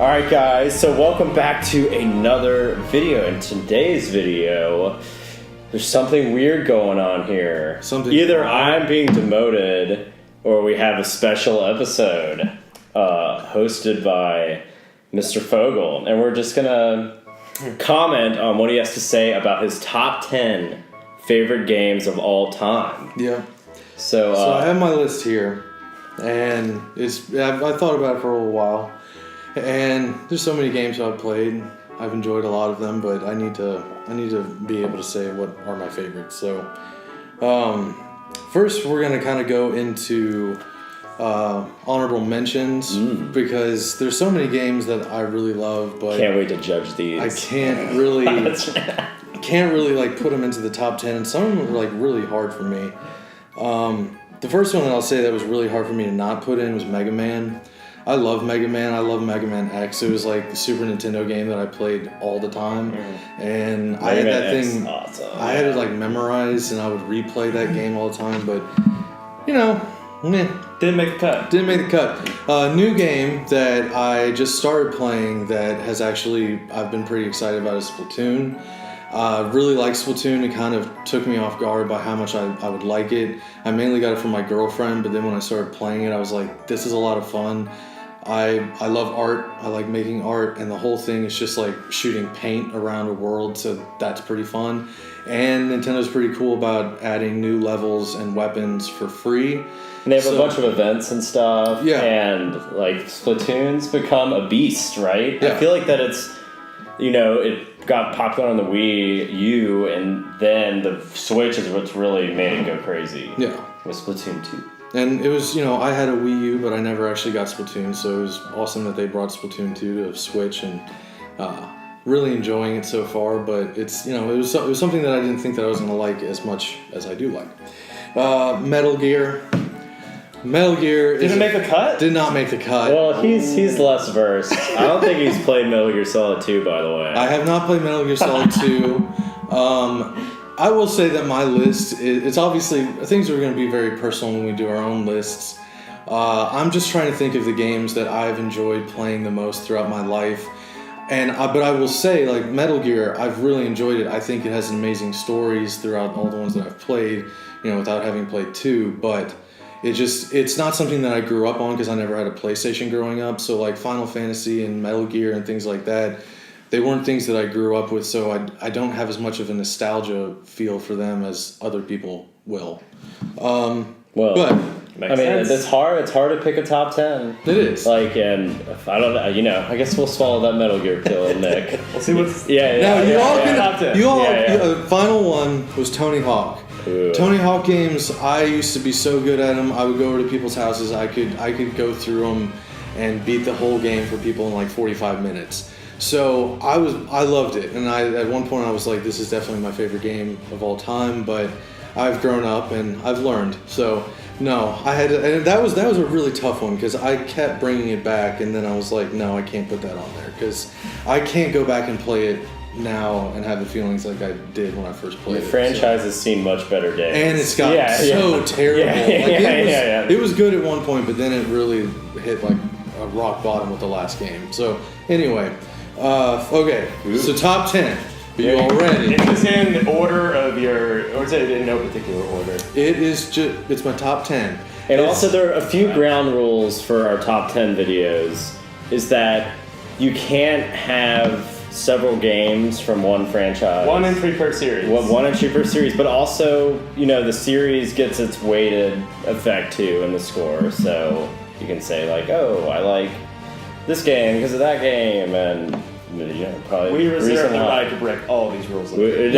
Alright guys, so welcome back to another video. In today's video, there's something weird going on here. Either I'm being demoted, or we have a special episode hosted by Mr. Fogel. And we're just gonna comment on what he has to say about his top 10 favorite games of all time. Yeah. So I have my list here, and I thought about it for a little while. And there's so many games I've played. I've enjoyed a lot of them, but I need to be able to say what are my favorites. So, first we're gonna kind of go into honorable mentions because there's so many games that I really love, but can't wait to judge these. I can't really like put them into the top 10, and some of them are like really hard for me. The first one that I'll say that was really hard for me to not put in was Mega Man. I love Mega Man. I love Mega Man X. It was like the Super Nintendo game that I played all the time, and I had that thing. Awesome. I had it like memorized, and I would replay that game all the time. But didn't make the cut. Didn't make the cut. New game that I just started playing that has actually I've been pretty excited about is Splatoon. Really like Splatoon. It kind of took me off guard by how much I would like it. I mainly got it from my girlfriend, but then when I started playing it, I was like, this is a lot of fun. I love art. I like making art, and the whole thing is just like shooting paint around a world, so that's pretty fun. And Nintendo's pretty cool about adding new levels and weapons for free. And they have a bunch of events and stuff. Yeah. And like Splatoon's become a beast, right? Yeah. I feel like that it's, it got popular on the Wii U, and then the Switch is what's really made it go crazy. Yeah. With Splatoon 2. And it was, I had a Wii U, but I never actually got Splatoon, so it was awesome that they brought Splatoon 2 to Switch, and really enjoying it so far. But it's, it was something that I didn't think that I was going to like as much as I do like. Metal Gear. Metal Gear didn't make the cut? Did not make the cut. Well, he's less versed. I don't think he's played Metal Gear Solid 2, by the way. I have not played Metal Gear Solid 2. I will say that my list, it's obviously, things are going to be very personal when we do our own lists. I'm just trying to think of the games that I've enjoyed playing the most throughout my life. But I will say, like, Metal Gear, I've really enjoyed it. I think it has amazing stories throughout all the ones that I've played, without having played 2. But it's not something that I grew up on because I never had a PlayStation growing up. So, like, Final Fantasy and Metal Gear and things like that, they weren't things that I grew up with, so I don't have as much of a nostalgia feel for them as other people will. It's hard. It's hard to pick a top 10. It is. Like, and if I don't know, I guess we'll swallow that Metal Gear pill, Nick. We'll see what's... Final one was Tony Hawk. Ooh. Tony Hawk games, I used to be so good at them. I would go over to people's houses. I could go through them and beat the whole game for people in like 45 minutes. So I loved it, and at one point I was like, this is definitely my favorite game of all time. But I've grown up and I've learned. So no, I had to, and that was a really tough one because I kept bringing it back, and then I was like, no, I can't put that on there because I can't go back and play it now and have the feelings like I did when I first played it. The franchise has seen much better days, and it's gotten so terrible. It was good at one point, but then it really hit like a rock bottom with the last game. So anyway. Okay, so top 10. Are you all ready? Is this in order of or is it in no particular order? It's my top 10. And also there are a few ground rules for our top 10 videos, is that you can't have several games from one franchise. 1 entry per series. One entry per series, but also, the series gets its weighted effect too in the score, so you can say like, oh, I like this game because of that game, and probably we reserve the right to break all these rules. No, we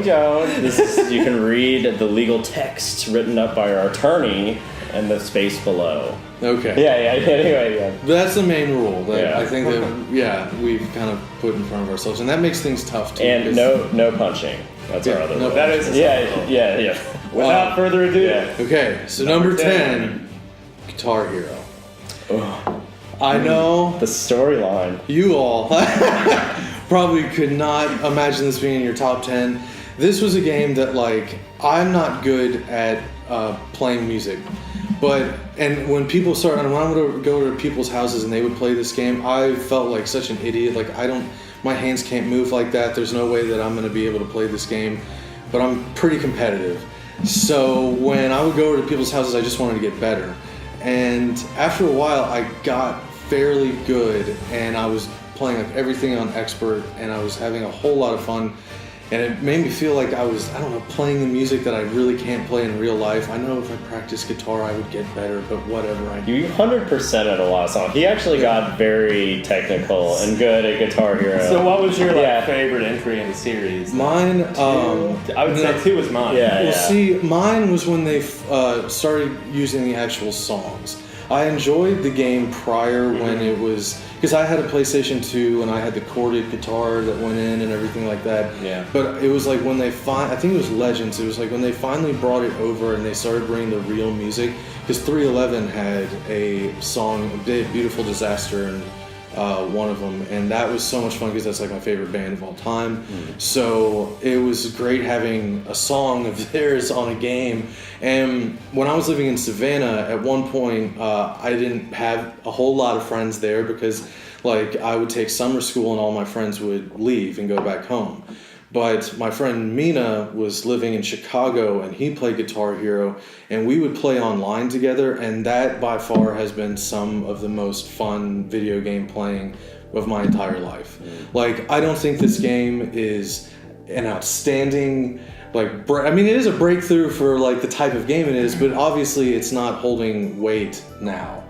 don't. You can read the legal text written up by our attorney in the space below. Okay. Yeah. Anyway, But that's the main rule that I think that we've kind of put in front of ourselves, and that makes things tough too. And no punching. That's our other rule. That is yeah. Without further ado. Okay, so number 10, Guitar Hero. Oh. I know the storyline. You all probably could not imagine this being in your top 10. This was a game that, like, I'm not good at playing music, And when people start, and when I would go to people's houses and they would play this game, I felt like such an idiot. Like my hands can't move like that. There's no way that I'm going to be able to play this game. But I'm pretty competitive. So when I would go over to people's houses, I just wanted to get better. And after a while, I got fairly good, and I was playing like everything on expert, and I was having a whole lot of fun. And it made me feel like I was, I don't know, playing the music that I really can't play in real life. I know if I practiced guitar, I would get better, but whatever. You 100% at a lot of songs. He actually got very technical and good at Guitar Hero. So what was your favorite entry in the series? Mine, I would say 2 was mine. See, mine was when they started using the actual songs. I enjoyed the game prior when it was, because I had a PlayStation 2 and I had the corded guitar that went in and everything like that. Yeah. But it was like when they I think it was Legends. It was like when they finally brought it over and they started bringing the real music. Because 311 had a song, Beautiful Disaster, and one of them, and that was so much fun because that's like my favorite band of all time. So it was great having a song of theirs on a game. And when I was living in Savannah, at one point I didn't have a whole lot of friends there because like I would take summer school and all my friends would leave and go back home. But my friend Mina was living in Chicago, and he played Guitar Hero, and we would play online together, and that by far has been some of the most fun video game playing of my entire life. Like, I don't think this game is an outstanding, like, I mean, it is a breakthrough for like the type of game it is, but obviously it's not holding weight now.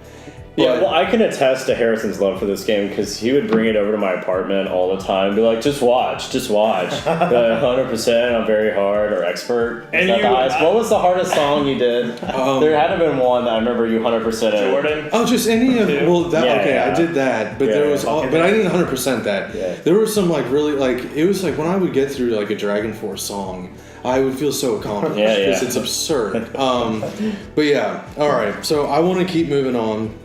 Yeah, well, I can attest to Harrison's love for this game because he would bring it over to my apartment all the time and be like, just watch. 100% on very hard or expert. And what was the hardest song you did? There had to have been one that I remember you 100% Jordan? Oh, just any of, well, that, I did that, but there was, but I didn't 100% that. Yeah. There were some like really, like, it was like when I would get through like a Dragon Force song, I would feel so accomplished because it's absurd. But yeah, all right, so I want to keep moving on.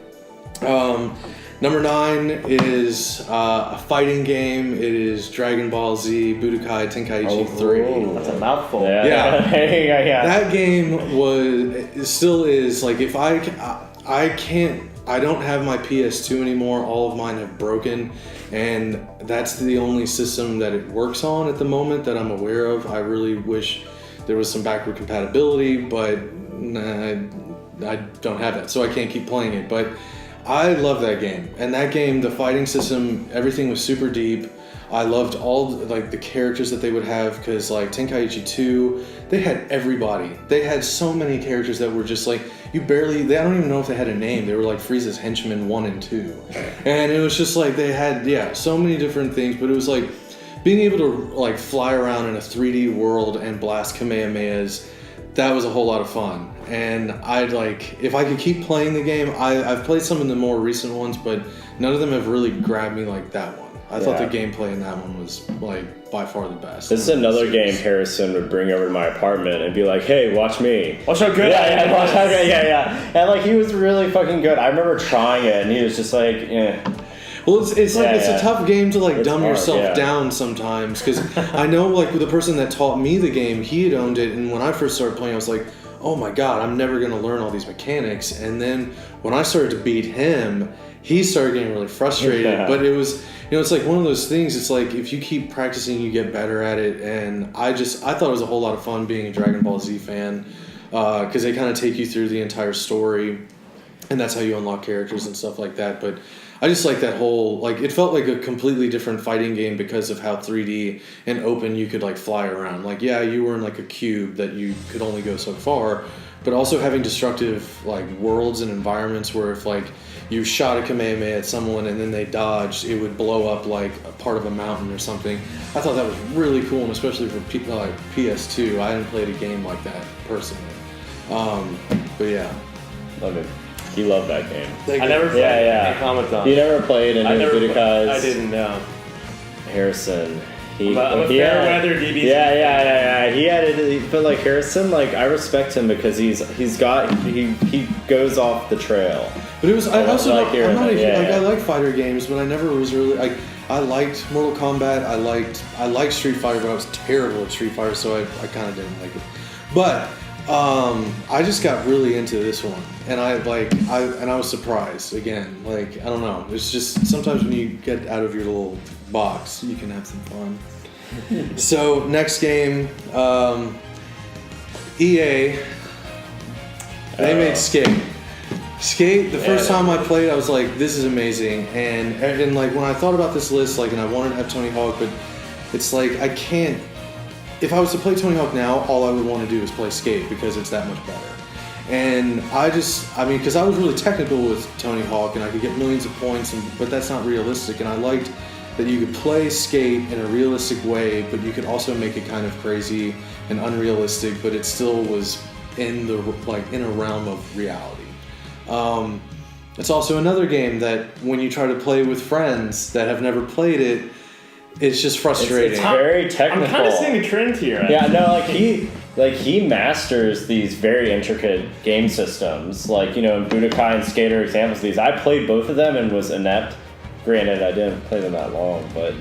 Number 9 is a fighting game. It is Dragon Ball Z Budokai Tenkaichi 3. That's a mouthful. Yeah. That game still is like, if I don't have my PS2 anymore. All of mine have broken, and that's the only system that it works on at the moment that I'm aware of. I really wish there was some backward compatibility, but I don't have that, so I can't keep playing it. But I love that game, and that game, the fighting system, everything was super deep. I loved all like the characters that they would have, because like Tenkaichi 2, they had everybody. They had so many characters that were just like, I don't even know if they had a name. They were like Frieza's henchmen 1 and 2. And it was just like they had, so many different things, but it was like being able to like fly around in a 3D world and blast Kamehamehas. That was a whole lot of fun. And if I could keep playing the game, I've played some of the more recent ones, but none of them have really grabbed me like that one. I thought the gameplay in that one was like by far the best. This is another game Harrison would bring over to my apartment and be like, "Hey, watch me. Watch how good I am." Watch how good. And like he was really fucking good. I remember trying it, and he was just like, "Eh." Well, it's a tough game to like dumb yourself down sometimes, because I know like with the person that taught me the game, he had owned it, and when I first started playing, I was like, oh my god, I'm never gonna learn all these mechanics. And then when I started to beat him, he started getting really frustrated. But it was, it's like one of those things. It's like if you keep practicing, you get better at it. And I thought it was a whole lot of fun being a Dragon Ball Z fan, because they kind of take you through the entire story, and that's how you unlock characters and stuff like that. But I just like that whole, like, it felt like a completely different fighting game because of how 3D and open you could, like, fly around. Like, you were in, like, a cube that you could only go so far, but also having destructive, like, worlds and environments where if, like, you shot a Kamehameha at someone and then they dodged, it would blow up, like, a part of a mountain or something. I thought that was really cool, and especially for PS2. I hadn't played a game like that, personally. But, yeah. Love it. He loved that game. I never played any Automaton. You never played any Budokais? I didn't know. Harrison. I'm a fair weather DB. Yeah. He had it, but like Harrison, like I respect him because he goes off the trail. But it was, I also like, I like fighter games, but I never was really like. I liked Mortal Kombat. I liked Street Fighter, but I was terrible at Street Fighter, so I kind of didn't like it. But I just got really into this one, and I was surprised again. Like, I don't know, it's just sometimes when you get out of your little box, you can have some fun. So next game, EA, they made Skate. Skate, the first time I played, I was like, this is amazing. And like when I thought about this list, like, and I wanted to have Tony Hawk, but it's like I can't. If I was to play Tony Hawk now, all I would want to do is play Skate because it's that much better. And because I was really technical with Tony Hawk and I could get millions of points, but that's not realistic. And I liked that you could play Skate in a realistic way, but you could also make it kind of crazy and unrealistic, but it still was in a realm of reality. It's also another game that when you try to play with friends that have never played it, it's just frustrating. It's very technical. I'm kind of seeing a trend here. Actually. Yeah, no, he masters these very intricate game systems. Like, in Budokai and Skate are examples of these. I played both of them and was inept. Granted, I didn't play them that long, but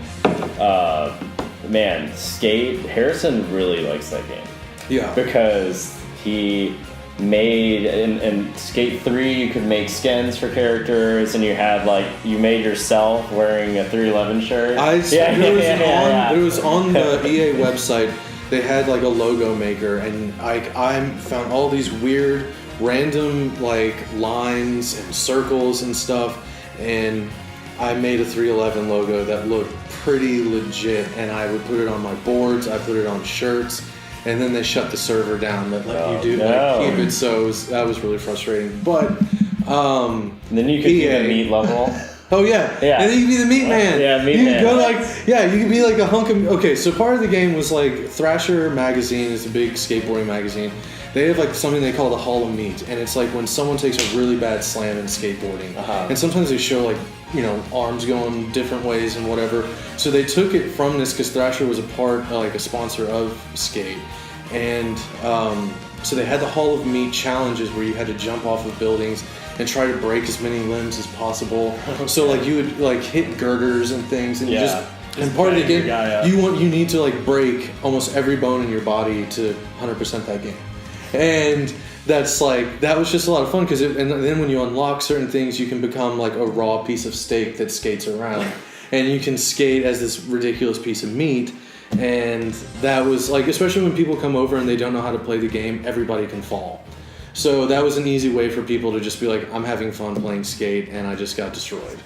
man, Skate, Harrison really likes that game. Yeah. Because he made in Skate 3 you could make skins for characters, and you made yourself wearing a 311 shirt. It was on the EA website. They had like a logo maker, and I found all these weird random like lines and circles and stuff, and I made a 311 logo that looked pretty legit, and I would put it on my boards, I put it on shirts. And then they shut the server down that keep it, so that was really frustrating. But and then you could be the meat level. Oh yeah, and then you could be the meat man. Yeah, meat man. You could be like a hunk of. Okay, so part of the game was like Thrasher magazine is a big skateboarding magazine. They have like something they call the Hall of Meat, and it's like when someone takes a really bad slam in skateboarding, and sometimes they show like arms going different ways and whatever. So they took it from this because Thrasher was a sponsor of Skate, and so they had the Hall of Meat challenges where you had to jump off of buildings and try to break as many limbs as possible. So like you would like hit girders and things, and and part of the game you need to like break almost every bone in your body to 100% that game. And that was just a lot of fun and then when you unlock certain things, you can become like a raw piece of steak that skates around, and you can skate as this ridiculous piece of meat. And that was like, especially when people come over and they don't know how to play the game, everybody can fall. So that was an easy way for people to just be like, I'm having fun playing Skate, and I just got destroyed.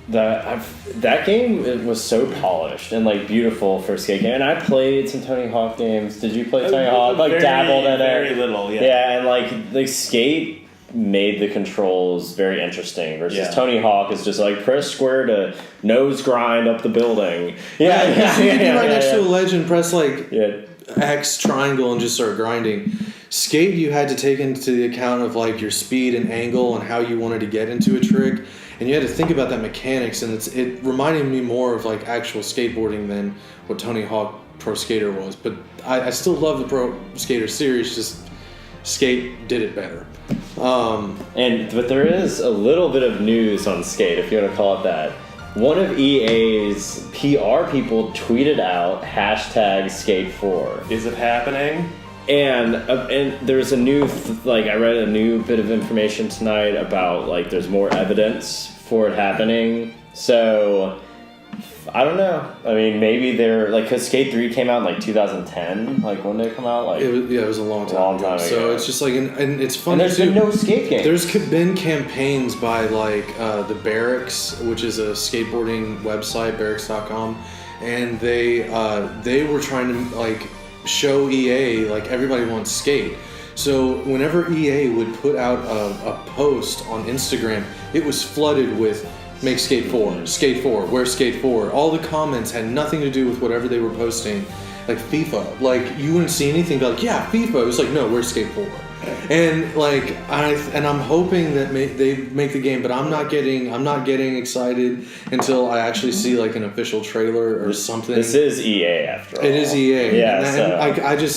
That game was so polished and like beautiful for a skate game. And I played some Tony Hawk games. Did you play Tony Hawk? Like dabbled in it. Very little, yeah. Yeah, and like Skate made the controls very interesting versus Tony Hawk is just like press square to nose grind up the building. You can be right next to a ledge and press X triangle and just start grinding. Skate, you had to take into the account of like your speed and angle and how you wanted to get into a trick, and you had to think about that mechanics, and it reminded me more of like actual skateboarding than what Tony Hawk Pro Skater was. But I still love the Pro Skater series, just Skate did it better. But there is a little bit of news on Skate, if you want to call it that. One of EA's PR people tweeted out #Skate4. Is it happening? And there's a new I read a new bit of information tonight about like there's more evidence for it happening. So I don't know. I mean, maybe they're like, because Skate 3 came out in like 2010. Like when did it come out? Like it was a long time ago. So it's just like, and it's funny. And there's been no skate game. There's been campaigns by like the Barracks, which is a skateboarding website, barracks.com, and they were trying to like show EA like everybody wants Skate. So whenever EA would put out a post on Instagram, it was flooded with make Skate 4, Skate 4, where's Skate 4? All the comments had nothing to do with whatever they were posting. Like FIFA, like you wouldn't see anything like, yeah, FIFA. It was like, no, where's Skate 4? And like I'm hoping that they make the game, but I'm not getting excited until I actually see like an official trailer or something. This is EA after all. It is EA. Yeah,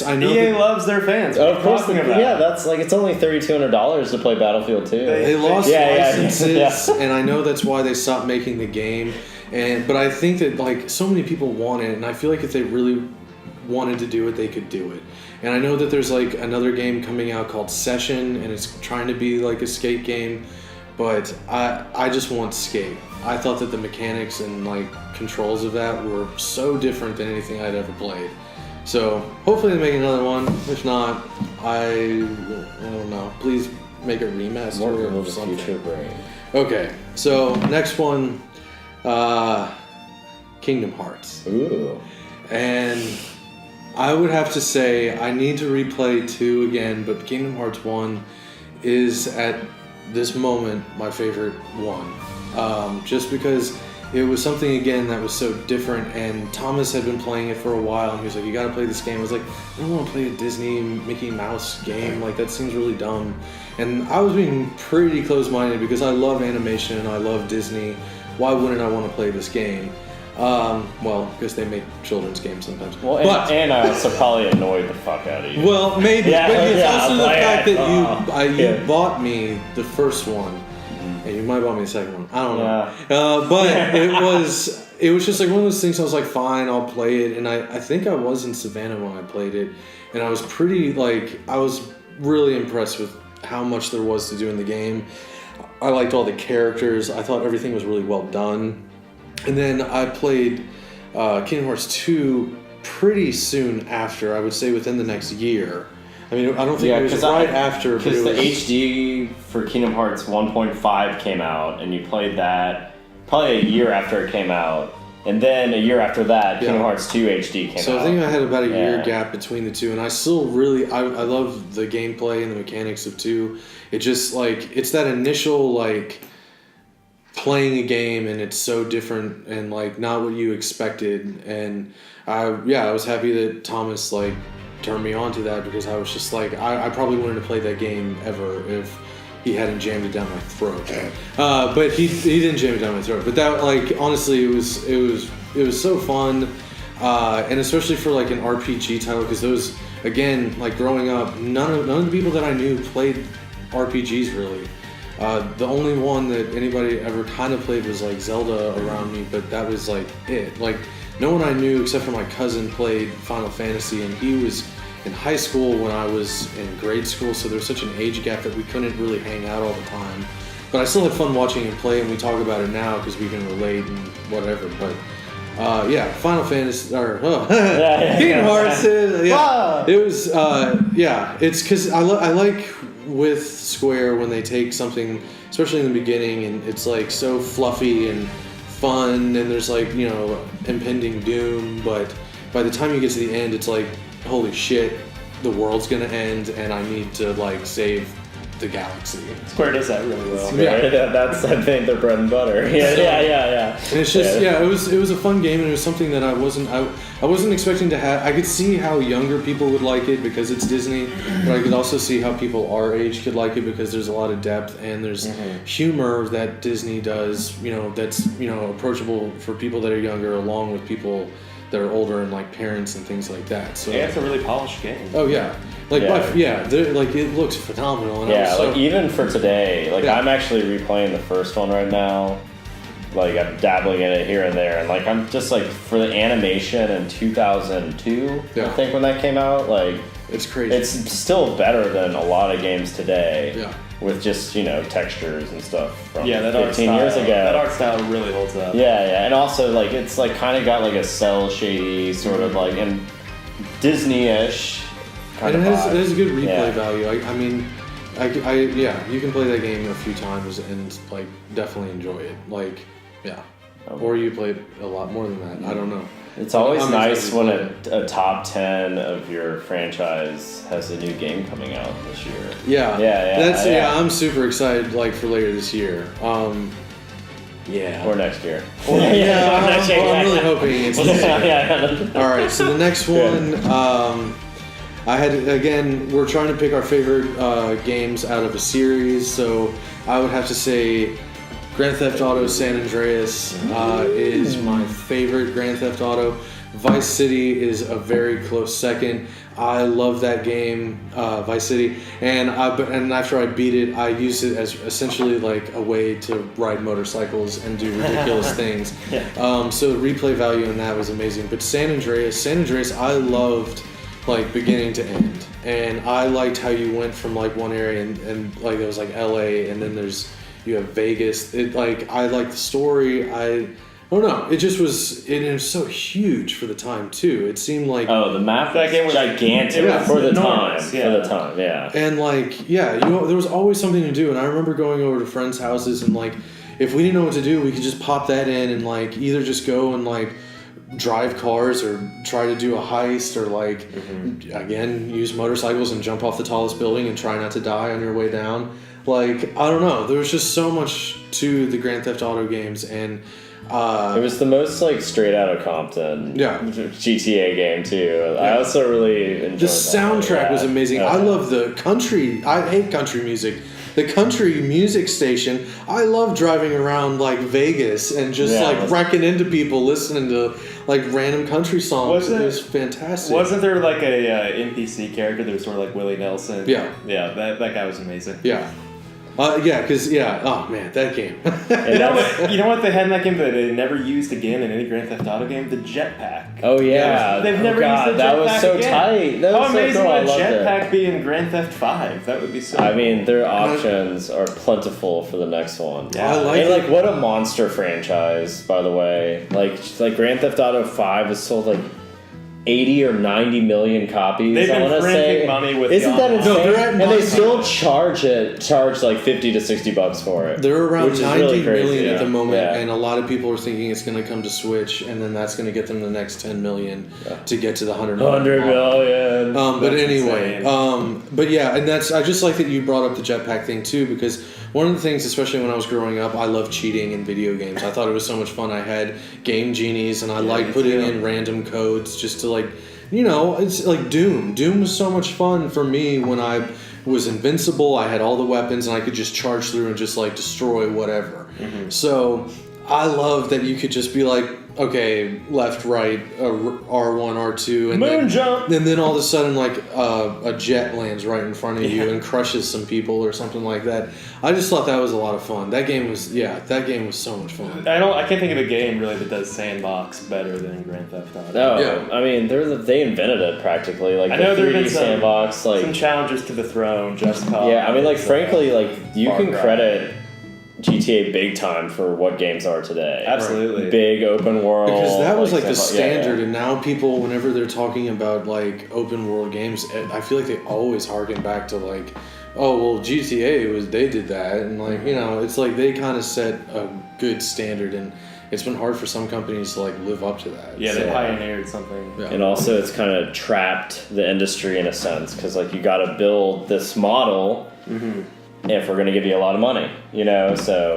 I know EA loves their fans. Of course, that's like, it's only $3,200 to play Battlefield 2. They lost licenses, and I know that's why they stopped making the game. But I think that like so many people want it, and I feel like if they really wanted to do it, they could do it. And I know that there's like another game coming out called Session, and it's trying to be like a skate game, but I just want skate. I thought that the mechanics and like controls of that were so different than anything I'd ever played. So hopefully they make another one. If not, I don't know. Please make a remaster or something. Future brain. Okay, so next one, Kingdom Hearts. Ooh. And I would have to say I need to replay 2 again, but Kingdom Hearts 1 is at this moment my favorite one. Just because it was something again that was so different, and Thomas had been playing it for a while, and he was like, you gotta play this game. I was like, I don't want to play a Disney Mickey Mouse game, like that seems really dumb. And I was being pretty close-minded because I love animation and I love Disney. Why wouldn't I want to play this game? Well, because they make children's games sometimes. Well, and I also probably annoyed the fuck out of you. Well, maybe, but it's also the fact that you yeah. bought me the first one, and you might bought me the second one. I don't know. Yeah. But it was just like one of those things. I was like, fine, I'll play it. And I think I was in Savannah when I played it, and I was I was really impressed with how much there was to do in the game. I liked all the characters. I thought everything was really well done. And then I played Kingdom Hearts 2 pretty soon after, I would say within the next year. I mean, I don't think it was right after. Because the HD for Kingdom Hearts 1.5 came out, and you played that probably a year after it came out. And then a year after that, Kingdom Hearts 2 HD came out. So I think I had about a year gap between the two, and I still really, I love the gameplay and the mechanics of 2. It just, like, it's that initial, like, playing a game, and it's so different and, like, not what you expected. And I was happy that Thomas, like, turned me on to that, because I was just like, I probably wouldn't have played that game ever if he hadn't jammed it down my throat. But he didn't jam it down my throat. But that, like, honestly, it was so fun, and especially for like an RPG title, because those, again, like growing up, none of the people that I knew played RPGs really. The only one that anybody ever kind of played was like Zelda around me, but that was like it. Like no one I knew except for my cousin played Final Fantasy, and he was in high school when I was in grade school, so there was such an age gap that we couldn't really hang out all the time. But I still had fun watching him play, and we talk about it now because we can relate and whatever. But Final Fantasy, Kingdom Hearts, it was, it's because I like with Square when they take something, especially in the beginning, and it's like so fluffy and fun, and there's like, you know, impending doom, but by the time you get to the end, it's like, holy shit, the world's gonna end, and I need to like save the galaxy. Square does that really well. Yeah, that's, I think, their bread and butter. Yeah. And it's just it was a fun game, and it was something that I wasn't expecting to have. I could see how younger people would like it because it's Disney, but I could also see how people our age could like it because there's a lot of depth and there's humor that Disney does, you know, that's, you know, approachable for people that are younger along with people that are older and like parents and things like that. So it's a really polished game. Oh yeah. Like like it looks phenomenal. And like even for today, like I'm actually replaying the first one right now. Like I'm dabbling in it here and there, and like I'm just like for the animation in 2002, I think when that came out, like it's crazy. It's still better than a lot of games today. Yeah. With just, you know, textures and stuff from that 15 years ago. That art style really holds up. Yeah, and also like it's like kind of got like a cell shady sort of like and Disney-ish kind and of it has a good replay value. I mean, you can play that game a few times and like definitely enjoy it. Like, or you play it a lot more than that. I don't know. It's always nice when a top 10 of your franchise has a new game coming out this year. Yeah. I'm super excited like for later this year. Or next year. I'm really hoping it's this year. All right, so the next one, we're trying to pick our favorite games out of a series. So I would have to say Grand Theft Auto San Andreas is my favorite Grand Theft Auto. Vice City is a very close second. I love that game, Vice City, and after I beat it, I used it as essentially like a way to ride motorcycles and do ridiculous things. So the replay value in that was amazing. But San Andreas, I loved like beginning to end, and I liked how you went from like one area and like it was like LA, and then you have Vegas. I liked the story. I don't know. It just was. It was so huge for the time too. It seemed like the map that game was gigantic for the time. For the time, yeah. And there was always something to do. And I remember going over to friends' houses and like, if we didn't know what to do, we could just pop that in and like either just go and like drive cars or try to do a heist or like again use motorcycles and jump off the tallest building and try not to die on your way down. Like I don't know. There was just so much to the Grand Theft Auto games and. It was the most like straight out of Compton GTA game too. I also really enjoyed the soundtrack was amazing. I love the country. I hate country music. The country music station. I love driving around like Vegas and just like wrecking into people listening to like random country songs. It was fantastic. Wasn't there like a NPC character that was sort of like Willie Nelson? Yeah, that guy was amazing. Yeah. Oh man, that game. You know what they had in that game that they never used again in any Grand Theft Auto game? The jetpack. Oh yeah, they've never used the jetpack. That was so again. tight. That was How amazing so cool. would a jetpack be in Grand Theft 5? That would be so. I mean, their options are plentiful for the next one. Yeah, I like and like what a monster franchise, by the way. Like Grand Theft Auto 5 has sold like 80 or 90 million copies. They've been printing money with. Isn't that insane? No, they're at and they still charge like $50 to $60 for it. They're around which 90 really crazy, million at the moment, and a lot of people are thinking it's going to come to Switch, and then that's going to get them the next 10 million to get to the 100 million. But anyway, but yeah, and I just like that you brought up the jetpack thing too, because one of the things, especially when I was growing up, I loved cheating in video games. I thought it was so much fun. I had game genies, and I liked putting in random codes just to like, it's like Doom. Doom was so much fun for me when I was invincible. I had all the weapons, and I could just charge through and just like destroy whatever. So I love that you could just be like, okay, left, right, R1, R2, and jump, and then all of a sudden, like a jet lands right in front of you and crushes some people or something like that. I just thought that was a lot of fun. That game was so much fun. I can't think of a game really that does sandbox better than Grand Theft Auto. No, I mean they invented it practically. Like I know there have been sandbox, like some challenges to the throne, Just Cause. Yeah, I mean, like frankly, like you can credit GTA big time for what games are today. Absolutely. Big open world. Because that was like the standard, and now people, whenever they're talking about like open world games, I feel like they always harken back to like, oh well, GTA they did that, and like it's like they kind of set a good standard, and it's been hard for some companies to like live up to that. Yeah, they pioneered something. Yeah. And also, it's kind of trapped the industry in a sense, because like you got to build this model. If we're going to give you a lot of money, so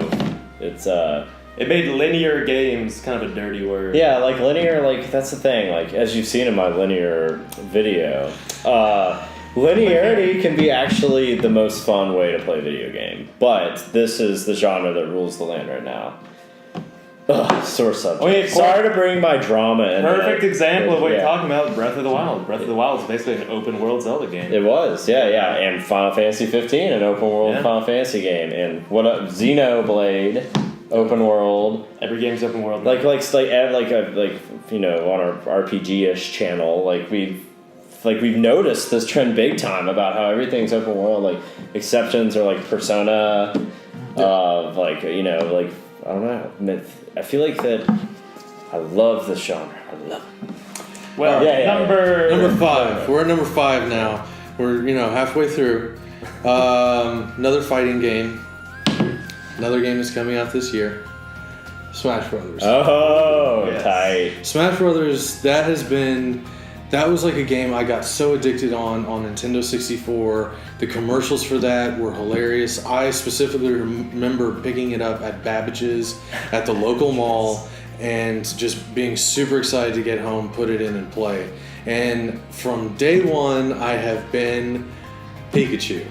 it's it made linear games kind of a dirty word. Yeah, like linear, like that's the thing. Like as you've seen in my linear video, linearity can be actually the most fun way to play a video game. But this is the genre that rules the land right now. Ugh, sore subject. Sorry to bring my drama in. Perfect example of what you're talking about, Breath of the Wild. Breath of the Wild is basically an open world Zelda game. It was, yeah. And Final Fantasy 15, an open world Final Fantasy game. And Xenoblade, open world. Every game's open world. Like on our RPG-ish channel, we've noticed this trend big time about how everything's open world. Like exceptions are like Persona, I don't know. I feel like that. I love this genre. I love it. Well, number 5. We're at number 5 now. We're halfway through. Another fighting game. Another game that's coming out this year. Smash Brothers. Oh, yes. Tight. Smash Brothers. That was like a game I got so addicted on Nintendo 64. The commercials for that were hilarious. I specifically remember picking it up at Babbage's at the local mall and just being super excited to get home, put it in and play. And from day one, I have been Pikachu.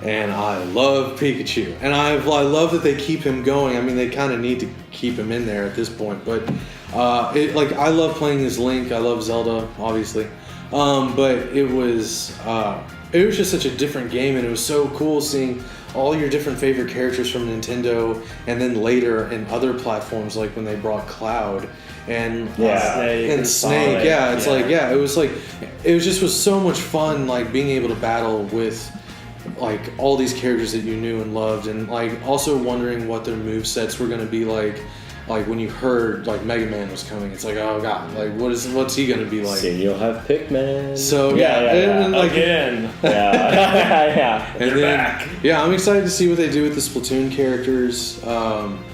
And I love Pikachu. And I love that they keep him going. I mean, they kind of need to keep him in there at this point. But I love playing as Link. I love Zelda, obviously, but it was just such a different game, and it was so cool seeing all your different favorite characters from Nintendo, and then later in other platforms, like when they brought Cloud and Snake. Yeah, it's it was so much fun, like being able to battle with like all these characters that you knew and loved, and like also wondering what their movesets were going to be like when you heard like Mega Man was coming. It's like, oh god, like what's he going to be like? Soon you'll have Pikmin. So and like again, yeah. And then back. Yeah, I'm excited to see what they do with the Splatoon characters.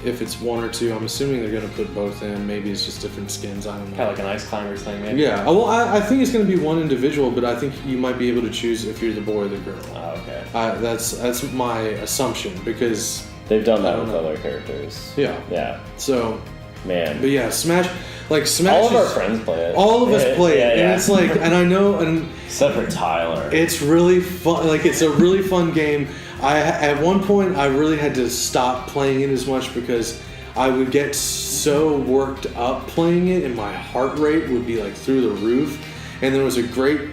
If it's one or two, I'm assuming they're going to put both in. Maybe it's just different skins. I don't know. Kind of like an Ice Climbers thing, maybe. Yeah. Well, I think it's going to be one individual, but I think you might be able to choose if you're the boy or the girl. Oh, okay. That's my assumption, because they've done that with other characters. Yeah. Yeah. So, man. But yeah, Smash. All of our friends play it. All of us play it, and it's like, and I know, and except for Tyler, it's really fun. Like, it's a really fun game. At one point I really had to stop playing it as much because I would get so worked up playing it, and my heart rate would be like through the roof. And there was a great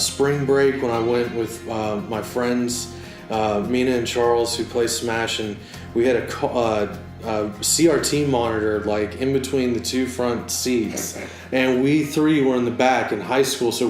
spring break when I went with my friends, Mina and Charles, who play Smash, and we had a CRT monitor like in between the two front seats, and we three were in the back in high school, so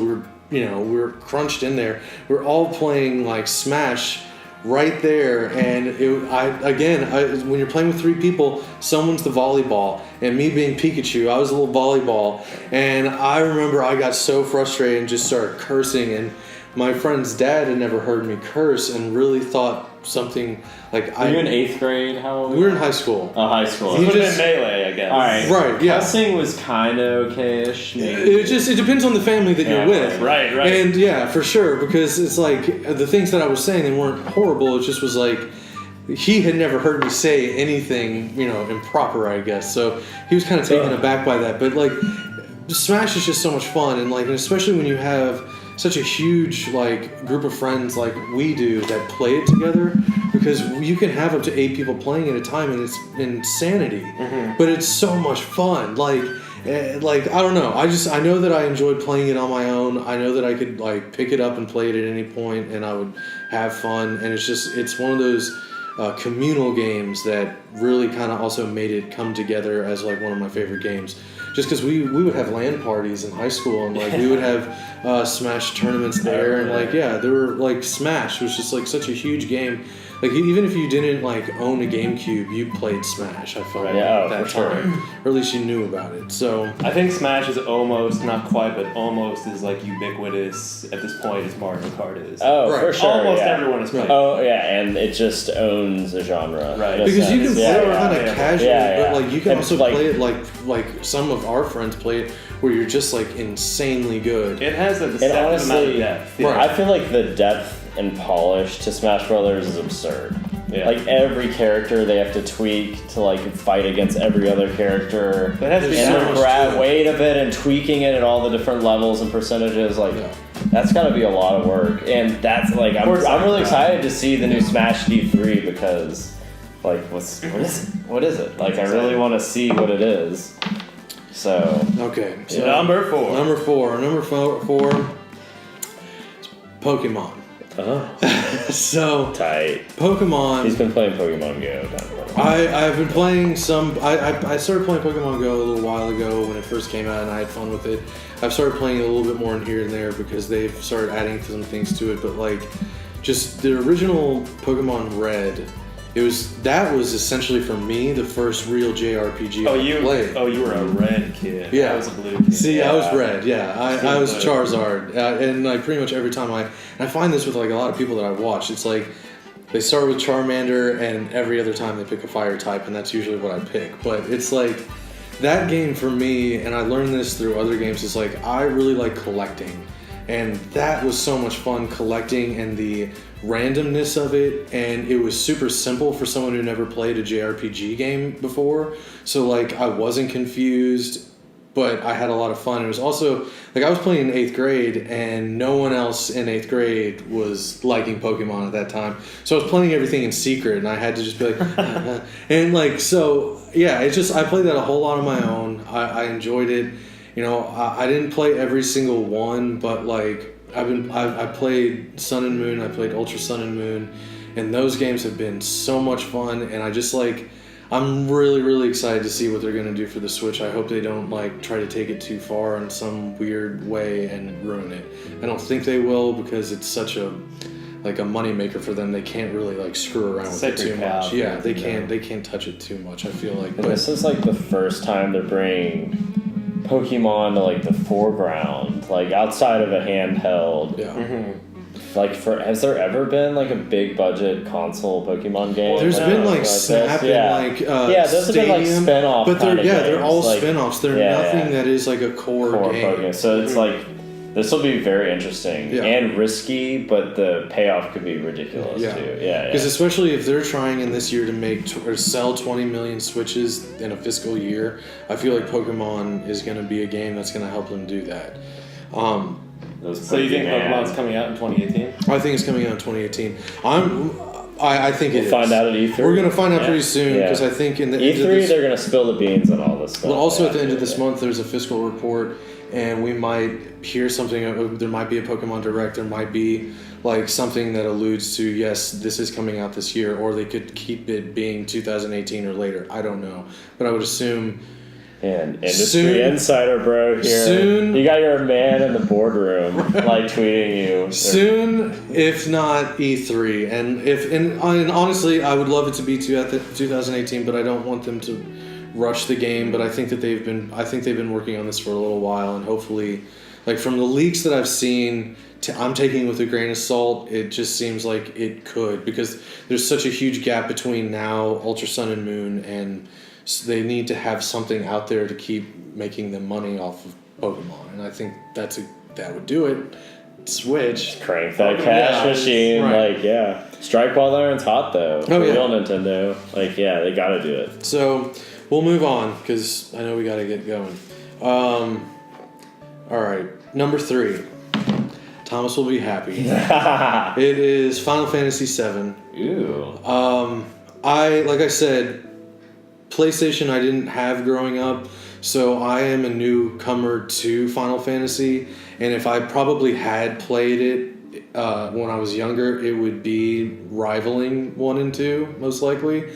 we were crunched in there. We were all playing like Smash right there, and when you're playing with three people, someone's the volleyball, and me being Pikachu, I was a little volleyball, and I remember I got so frustrated and just started cursing, and my friend's dad had never heard me curse and really thought something like Were you in 8th grade? How old? We were in high school. Oh, high school. It would have been Melee, I guess. All right. Right, yeah. Cussing was kind of okay-ish. It depends on the family that you're with. Right. And yeah, for sure, because it's like the things that I was saying, they weren't horrible. It just was like he had never heard me say anything, improper, I guess. So he was kind of taken aback by that. But like, Smash is just so much fun, and like, and especially when you have such a huge like group of friends like we do that play it together, because you can have up to 8 people playing at a time, and it's insanity. Mm-hmm. But it's so much fun. Like I don't know. I know that I enjoyed playing it on my own. I know that I could like pick it up and play it at any point, and I would have fun. And it's one of those communal games that really kind of also made it come together as like one of my favorite games. Just because we would have LAN parties in high school, and like we would have Smash tournaments there, and like there were like Smash was just like such a huge game. Like even if you didn't like own a GameCube, you played Smash. I felt like at that time, or at least you knew about it. So I think Smash is almost, not quite, but almost as like ubiquitous at this point as Mario Kart is. Oh, right. For sure. Almost everyone is playing. Oh yeah, and it just owns a genre, right? Because you can play it kind of casual, but like you can also play it like some of our friends play it, where you're just like insanely good. It has a deceptive amount of depth. Yeah. I feel like the depth and polish to Smash Brothers is absurd. Yeah. Like every character they have to tweak to like fight against every other character. But it has to be and the weight of it and tweaking it at all the different levels and percentages, like that's got to be a lot of work. And that's like I'm really excited to see the new Smash D3, because like what is it? Like I really want to see what it is. So okay, so number four, Pokemon. So tight. Pokemon. He's been playing Pokemon Go. I've been playing some. I started playing Pokemon Go a little while ago when it first came out, and I had fun with it. I've started playing it a little bit more in here and there because they've started adding some things to it. But like, just the original Pokemon Red. That was essentially for me the first real JRPG I played. Oh, you were a red kid. Yeah, I was a blue kid. See, I was red. Yeah, I was Charizard, and like pretty much every time I find this with like a lot of people that I watch, it's like they start with Charmander, and every other time they pick a fire type, and that's usually what I pick. But it's like that game for me, and I learned this through other games. Is like I really like collecting. And that was so much fun, collecting and the randomness of it, and it was super simple for someone who never played a JRPG game before. So like I wasn't confused but I had a lot of fun. It was also like I was playing in 8th grade, and no one else in 8th grade was liking Pokemon at that time. So I was playing everything in secret, and I had to just be like, and like so. Yeah, it's just I played that a whole lot on my own. I enjoyed it. You know, I didn't play every single one, but like I played Sun and Moon. I played Ultra Sun and Moon, and those games have been so much fun. And I just like. I'm really, really excited to see what they're going to do for the Switch. I hope they don't like try to take it too far in some weird way and ruin it. I don't think they will because it's such a moneymaker for them. They can't really like screw around with it too much. Yeah, they can't touch it too much. I feel like. But this is like the first time they're bringing Pokemon to like the foreground, like outside of a handheld. Yeah. Mm-hmm. Like, has there ever been like a big budget console Pokemon game? Well, there's been like Snap and those have been like spin-off, but they're all like, spin-offs. They're nothing that is like a core game. Pokemon. So it's like this will be very interesting and risky, but the payoff could be ridiculous too. Yeah, because especially if they're trying in this year to make or sell 20 million Switches in a fiscal year, I feel like Pokemon is going to be a game that's going to help them do that. So you think Pokemon's coming out in 2018? I think it's coming out in 2018. I think we'll find out at E3. We're going to find out pretty soon because I think in the E3 they're going to spill the beans on all this stuff. Well, also at the end of this month there's a fiscal report, and we might hear something. There might be a Pokemon Direct. There might be like something that alludes to yes, this is coming out this year, or they could keep it being 2018 or later. I don't know, but I would assume. And industry insider, bro. Here, soon you got your man in the boardroom, like tweeting you. Soon, if not E3, and honestly, I would love it to be 2018, but I don't want them to rush the game. But I think that they've been working on this for a little while, and hopefully, like from the leaks that I've seen, I'm taking it with a grain of salt. It just seems like it could because there's such a huge gap between now, Ultra Sun and Moon, and. So they need to have something out there to keep making them money off of Pokemon, and I think that would do it. Switch, crank that cash machine, Strike while the iron's hot though. Real Nintendo, they got to do it. So we'll move on because I know we got to get going. All right, number 3. Thomas will be happy. It is Final Fantasy VII. Ooh. Like I said. PlayStation I didn't have growing up, so I am a newcomer to Final Fantasy, and if I probably had played it when I was younger, it would be rivaling 1 and 2, most likely.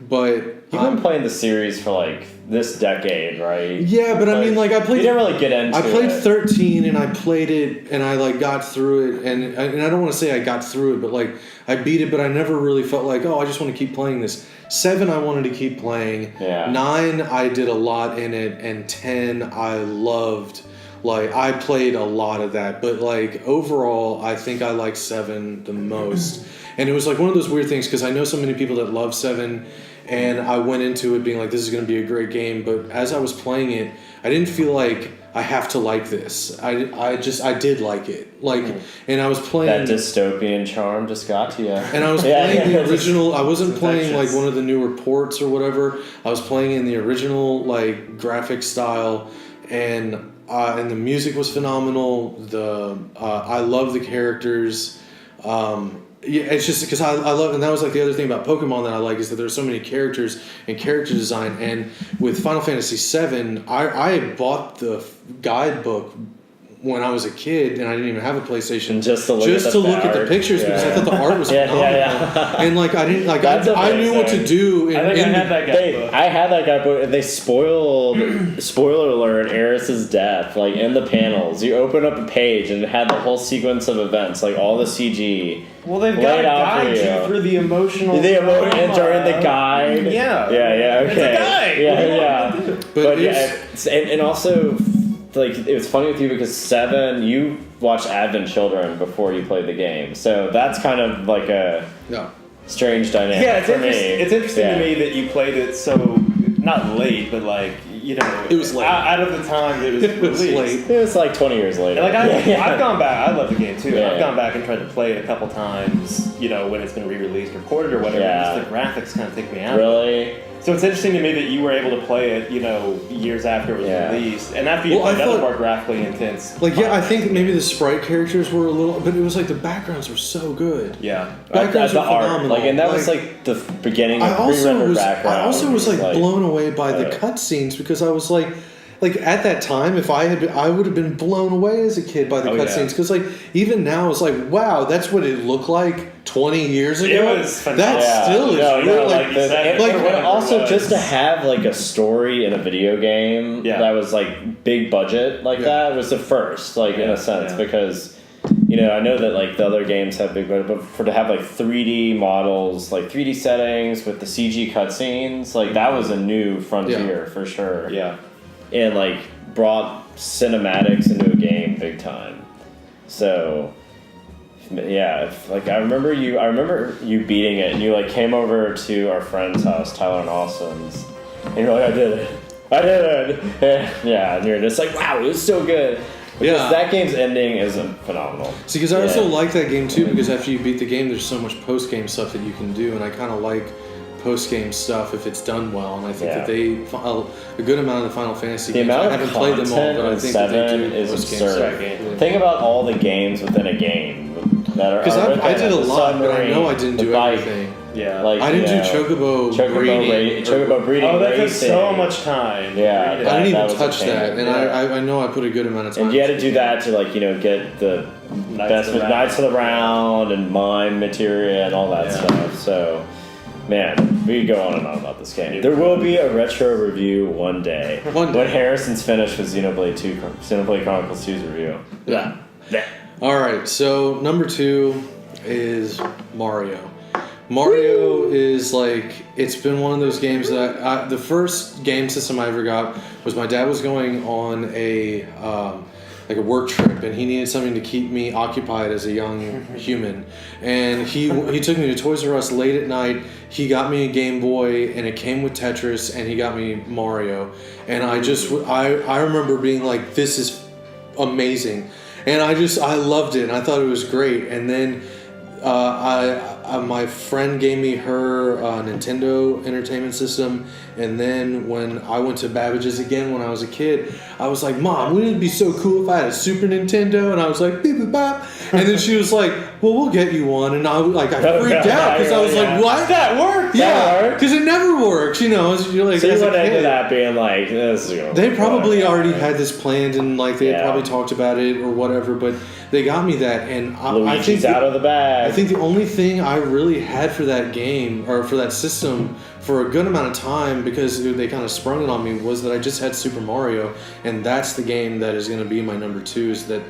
But you've been playing the series for like this decade, right? Yeah, but I mean, like I played. You didn't really get into it. I played 13, and I played it, and I like got through it, and I don't want to say I got through it, but like I beat it, but I never really felt like, oh, I just want to keep playing this. 7, I wanted to keep playing. Yeah. 9, I did a lot in it, and 10, I loved. Like I played a lot of that, but like overall, I think I like 7 the most. And it was like one of those weird things because I know so many people that love 7. And I went into it being like, this is going to be a great game. But as I was playing it, I didn't feel like I have to like this. I did like it. Like, and I was playing... That dystopian charm just got to you. And I was playing the original... I wasn't playing like one of the newer ports or whatever. I was playing in the original like graphic style. And the music was phenomenal. I love the characters. Yeah, it's just because I love, and that was like the other thing about Pokemon that I like is that there's so many characters and character design. And with Final Fantasy VII, I had bought the guidebook when I was a kid, and I didn't even have a PlayStation, just to look at the pictures because I thought the art was phenomenal. And like I didn't like I knew what to do. I had that guidebook. I had that guidebook, and they spoiled. Spoiler alert: Eris's death. Like in the panels, you open up a page and it had the whole sequence of events, like all the CG. Well, they've got to guide you through the emotional. During the guide. Yeah. Okay. It's a guide. Yeah. But and also. Like, it was funny with you because 7, you watched Advent Children before you played the game. So that's kind of like a strange dynamic It's interesting to me that you played it so, not late, but like, you know. It was late. Out of the time it was released. Late. It was like 20 years later. And like I've gone back, I love the game too. I've gone back and tried to play it a couple times, you know, when it's been re-released or ported or whatever. Just the graphics kind of take me out. Really? So it's interesting to me that you were able to play it, years after it was released, and after you played another more graphically intense. Like, I think maybe the sprite characters were a little, but it was like the backgrounds were so good. Yeah, backgrounds were phenomenal. Like, and that was like the beginning of pre-rendered background. I also was like blown away by the cutscenes because I was like at that time, if I would have been blown away as a kid by the cutscenes because like even now it's like wow, that's what it looked like 20 years ago. It was phenomenal. That still is really but also just to have like a story in a video game that was like big budget like that was the first in a sense because. I know that like the other games have big budget, but to have like 3D models, like 3D settings with the CG cutscenes, like that was a new frontier for sure. Yeah. And like brought cinematics into a game big time. So I remember you beating it, and you like came over to our friend's house, Tyler and Austin's, and you're like, I did it. And you're just like, wow, it was so good. Because that game's ending is phenomenal. See, because I also like that game too, because after you beat the game, there's so much post-game stuff that you can do, and I kind of like post-game stuff if it's done well, and I think that a good amount of the Final Fantasy games, I haven't played them all, but I think that they do is absurd. Think about all the games within a game that are. Because I did a lot, but I know I didn't do everything. Yeah, like I didn't do chocobo breeding. Chocobo breeding. Oh, that takes so much time. Yeah, I didn't even touch that, and I know I put a good amount of time. And you had to do that to get the best Knights of the Round and mine materia and all that stuff. So, man, we could go on and on about this game. There will be a retro review one day. When Harrison's finished with Xenoblade Chronicles 2's review. Yeah. All right, so number 2 is Mario. Mario is like, it's been one of those games that the first game system I ever got was my dad was going on a work trip, and he needed something to keep me occupied as a young human, and he took me to Toys R Us late at night. He got me a Game Boy, and it came with Tetris, and he got me Mario, and I remember being like, this is amazing, and I loved it, and I thought it was great, and then my friend gave me her Nintendo Entertainment System, and then when I went to Babbage's again when I was a kid, I was like, Mom, wouldn't it be so cool if I had a Super Nintendo? And I was like, beep, beep, bop. And then she was like, well, we'll get you one. And I freaked out because I was like, what? That worked? Yeah, because it never works, You're like, so you went into that being like, this is going to They probably already had this planned, and like they had probably talked about it or whatever, but they got me that, and I think out of the bag. I think the only thing I really had for that game or for that system for a good amount of time, because they kind of sprung it on me, was that I just had Super Mario, and that's the game that is going to be my number 2. Is that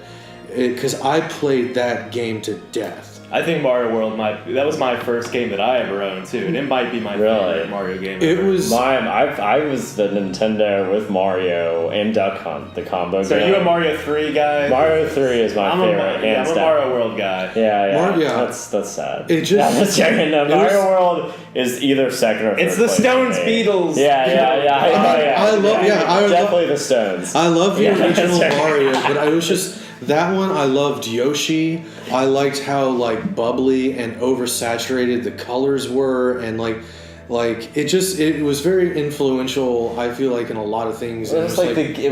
because I played that game to death. I think Mario World that was my first game that I ever owned too, and it might be my favorite Mario game. It was mine. I was the Nintendo with Mario and Duck Hunt, the combo game. So are you a Mario 3 guy? Mario 3 is my favorite. I'm a Mario World guy. Yeah. That's sad. It just Mario World is either second or third. It's the Stones Beatles. I love definitely the Stones. I love the original Mario, but I was just. That one, I loved Yoshi. I liked how like bubbly and oversaturated the colors were, and like it was very influential. I feel like in a lot of things. It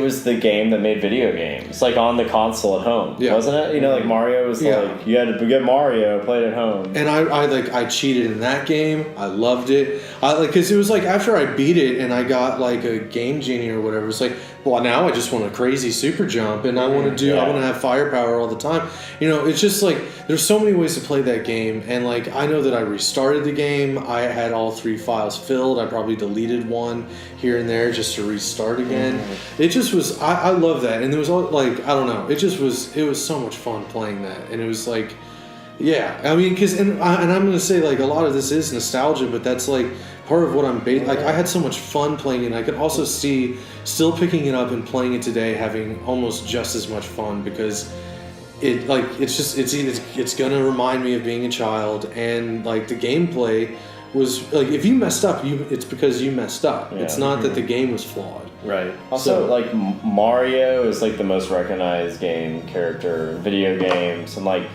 was the game that made video games, like on the console at home, wasn't it? Like Mario was like you had to get Mario played at home. And I cheated in that game. I loved it. Because it was like after I beat it and I got like a Game Genie or whatever. It's like, well, now I just want a crazy super jump, and I want to have firepower all the time. It's just like there's so many ways to play that game, and like I know that I restarted the game. I had all 3 files filled. I probably deleted one here and there just to restart again. It just was. I love that, and there was all like I don't know. It was so much fun playing that, and it was like. Yeah, I mean, and I'm gonna say like a lot of this is nostalgia, but that's like part of what I'm like. I had so much fun playing it. And I could also see still picking it up and playing it today, having almost just as much fun because it's gonna remind me of being a child, and like the gameplay was like if you messed up, it's because you messed up. Yeah. It's not that the game was flawed. Right. Also, like Mario is like the most recognized game character in video games, and like.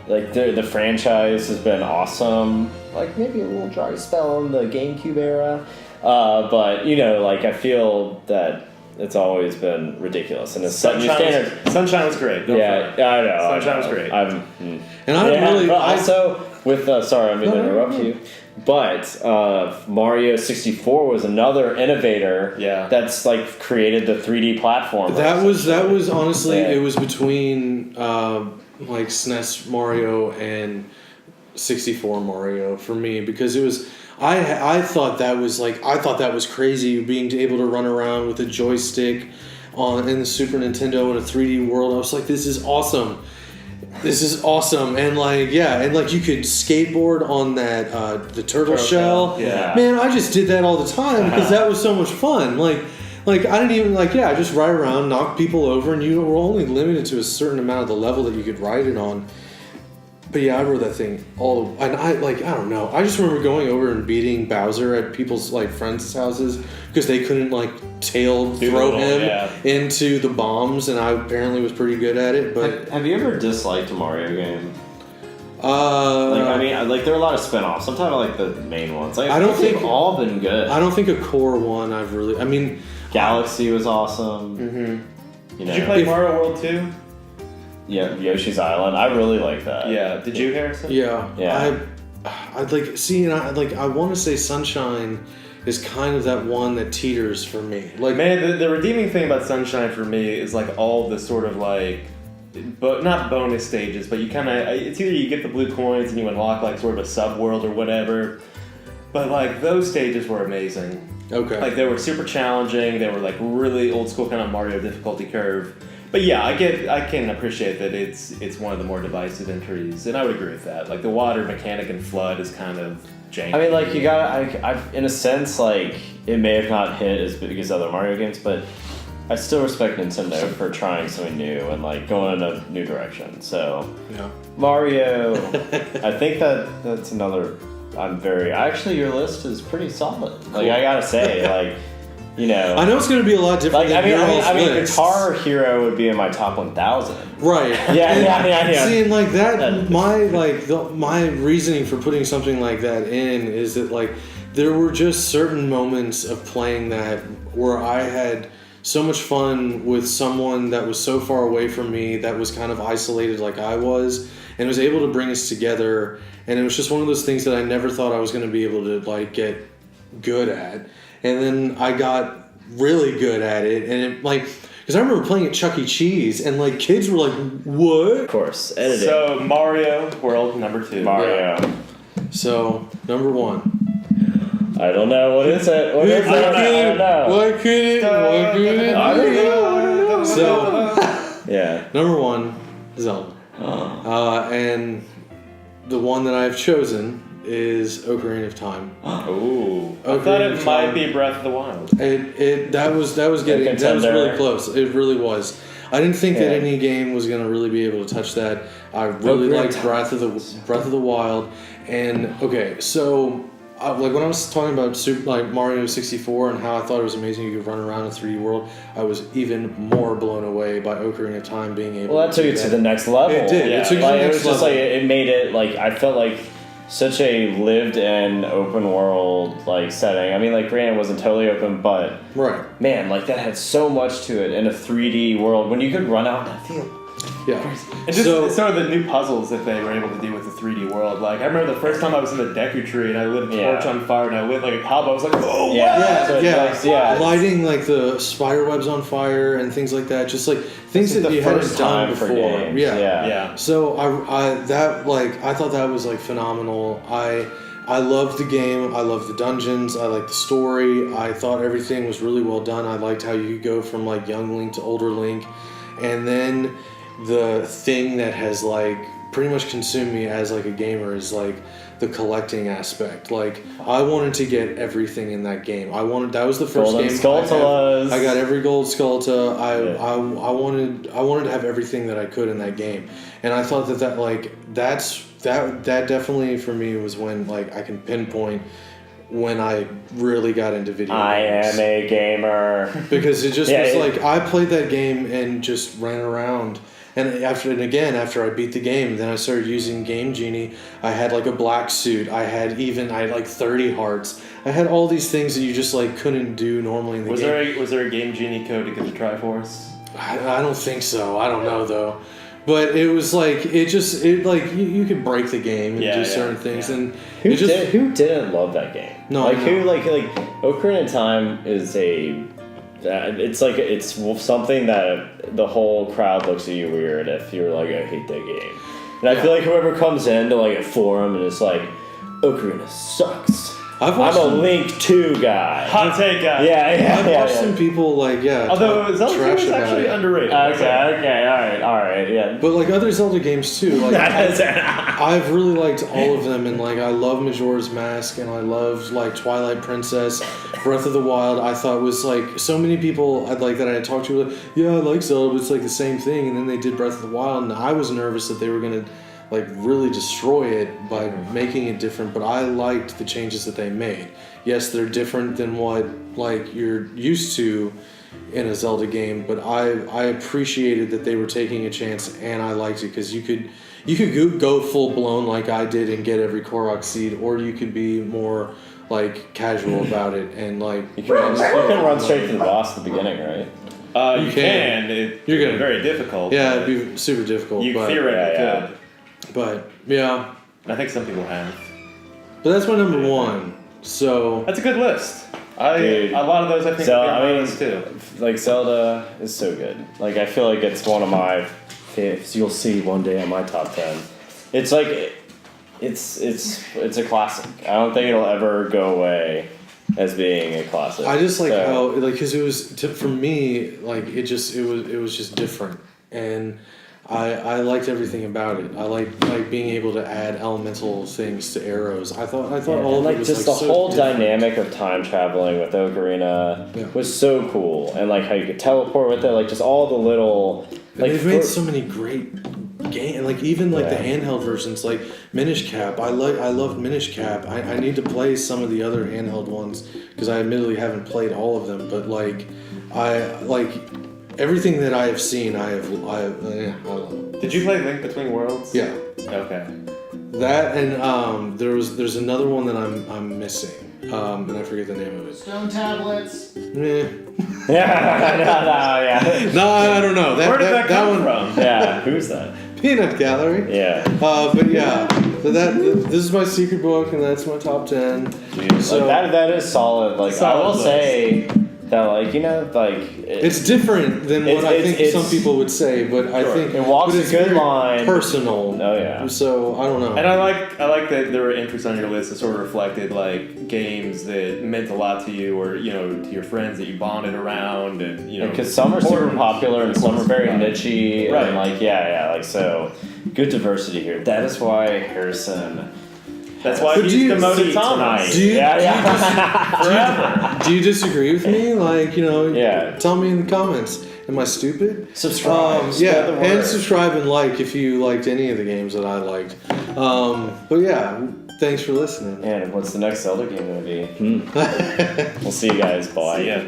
Like the franchise has been awesome. Like maybe a little dry spell in the GameCube era, but like I feel that it's always been ridiculous and it's set new standards. Sunshine was great. Yeah, I know. Sunshine was great. But also with sorry, I'm going to interrupt you. But Mario 64 was another innovator. Yeah. That's like created the 3D platform. That was honestly it was between like SNES Mario and 64 Mario for me, because it was I thought that was crazy, being able to run around with a joystick in the Super Nintendo in a 3D world. I was like, this is awesome. And you could skateboard on that the turtle shell. Yeah. Man, I just did that all the time because that was so much fun. Like I didn't even just ride around, knock people over, and you were only limited to a certain amount of the level that you could ride it on. But yeah, I rode that thing and I don't know. I just remember going over and beating Bowser at people's friends' houses because they couldn't throw him into the bombs, and I apparently was pretty good at it. But have you ever disliked a Mario game? There are a lot of spin-offs. I'm talking about the main ones. I don't think they've all been good. I don't think a core one I've really. Galaxy was awesome. Mm-hmm. Did you play Mario World 2? Yeah, Yoshi's Island. I really like that. Yeah. Did you, Harrison? Yeah. Yeah. I want to say Sunshine is kind of that one that teeters for me. Man, the redeeming thing about Sunshine for me is all the sort of but not bonus stages, but you kind of, it's either you get the blue coins and you unlock sort of a sub-world or whatever, but those stages were amazing. Okay. They were super challenging, they were really old school kind of Mario difficulty curve. But yeah, I can appreciate that it's one of the more divisive entries, and I would agree with that. The water mechanic and flood is kind of janky. I mean, you gotta, in a sense, it may have not hit as big as other Mario games, but I still respect Nintendo for trying something new and going in a new direction. So, yeah. Mario, I think that's another. Actually, your list is pretty solid. Cool. I gotta say, I know it's going to be a lot different. Guitar Hero would be in my top 1,000. Right. Yeah. Seeing that, my reasoning for putting something like that in is that there were just certain moments of playing that where I had so much fun with someone that was so far away from me, that was kind of isolated like I was, and was able to bring us together. And it was just one of those things that I never thought I was going to be able to get good at. And then I got really good at it, and it because I remember playing at Chuck E. Cheese, and kids were like, "What?" Of course, editing. So Mario World number 2. Mario. Yeah. So number 1. I don't know. What is it? What is it? I don't know. Why couldn't I don't know. So yeah, number 1, Zelda, and the one that I've chosen is Ocarina of Time. Ooh, I thought it might be Breath of the Wild. That was really close. It really was. I didn't think that any game was going to really be able to touch that. I really liked Breath of the Wild. And okay, so when I was talking about Mario 64 and how I thought it was amazing you could run around in a 3D world, I was even more blown away by Ocarina of Time being able. Well, that took it to the next level. It did. Yeah. It took it to the next level. It made it I felt like such a lived-in open world setting. I mean, granted, it wasn't totally open, but right, man, that had so much to it in a 3D world when you could run out in that field. Yeah. And just some of the new puzzles that they were able to do with the 3D world. I remember the first time I was in the Deku Tree and I lit a torch on fire and I lit a cob. I was like, oh, yeah. Lighting the spider webs on fire and things like that. Just things that you hadn't done before. Yeah. So I thought that was phenomenal. I loved the game. I loved the dungeons. I liked the story. I thought everything was really well done. I liked how you could go from young Link to older Link, and then the thing that has pretty much consumed me as a gamer is the collecting aspect. I wanted to get everything in that game. That was the first Golden game Skulltulas. I got every gold Skulltula. I wanted to have everything that I could in that game, and I thought that definitely for me was when I can pinpoint when I really got into video games. I am a gamer. Because it just was I played that game and just ran around And after I beat the game, then I started using Game Genie. I had like a black suit. I had like 30 hearts. I had all these things that you just like couldn't do normally in the game. Was there a Game Genie code to get the Triforce? I don't think so. I don't know though. But it was like you could break the game and do certain things, and who didn't love that game? No, like Ocarina of Time is it's something that the whole crowd looks at you weird if you're like, I hate that game. And I feel like whoever comes into like a forum and it's like, Ocarina sucks. I'm a Link 2 guy. Hot take guy. Yeah. I've watched some people although Zelda is actually underrated. Okay, all right, yeah. But like other Zelda games too, like I've really liked all of them, and like I love Majora's Mask, and I love like Twilight Princess, Breath of the Wild. I thought was like so many people that I had talked to were like, yeah, I like Zelda, but it's like the same thing. And then they did Breath of the Wild, and I was nervous that they were gonna like really destroy it by making it different, but I liked the changes that they made. Yes, they're different than what like you're used to in a Zelda game, but I appreciated that they were taking a chance, and I liked it because you could go full blown like I did and get every Korok seed, or you could be more like casual about it and like you can run straight to the boss at the beginning, right? You can. You're gonna be very difficult. Yeah, it'd be super difficult. You theoretically could. But yeah, I think some people have. But that's my number one. So that's a good list. A lot of those I think are on my list too. Like Zelda is so good. Like I feel like it's one of my favorites. You'll see one day on my top 10. It's like it's a classic. I don't think it'll ever go away as being a classic. I just like how because it was for me like it was just different, and I liked everything about it. I like being able to add elemental things to arrows. I thought all of it was just like the whole so different. dynamic of time traveling with Ocarina was so cool, and like how you could teleport with it, like just all the little. Like they've made so many great games, like even like the handheld versions, like Minish Cap. I loved Minish Cap. I need to play some of the other handheld ones because I admittedly haven't played all of them, but like I like. Everything that I have seen, I love it. Did you play Link Between Worlds? Yeah. Okay. That and there's another one that I'm missing, and I forget the name of it. Stone tablets. Yeah. No, I don't know. Where did that come from? Yeah, who's that? Peanut Gallery. Yeah. But yeah, so this is my secret book, and that's my top 10. Dude, so like that is solid. Like I will say. That it's different than what I think some people would say, but I think it walks a good line. Personal. Oh yeah. So I don't know. And I like that there were entries on your list that sort of reflected like games that meant a lot to you, or to your friends that you bonded around, and because some are super popular and some are very niche-y, right? And like so, good diversity here. That is why Harrison. That's why he's demoted Thomas. Forever. Do you disagree with me? Like, tell me in the comments. Am I stupid? Subscribe. And subscribe and like if you liked any of the games that I liked. But yeah, thanks for listening. And what's the next Zelda game going to be? We'll see you guys. Bye. See ya.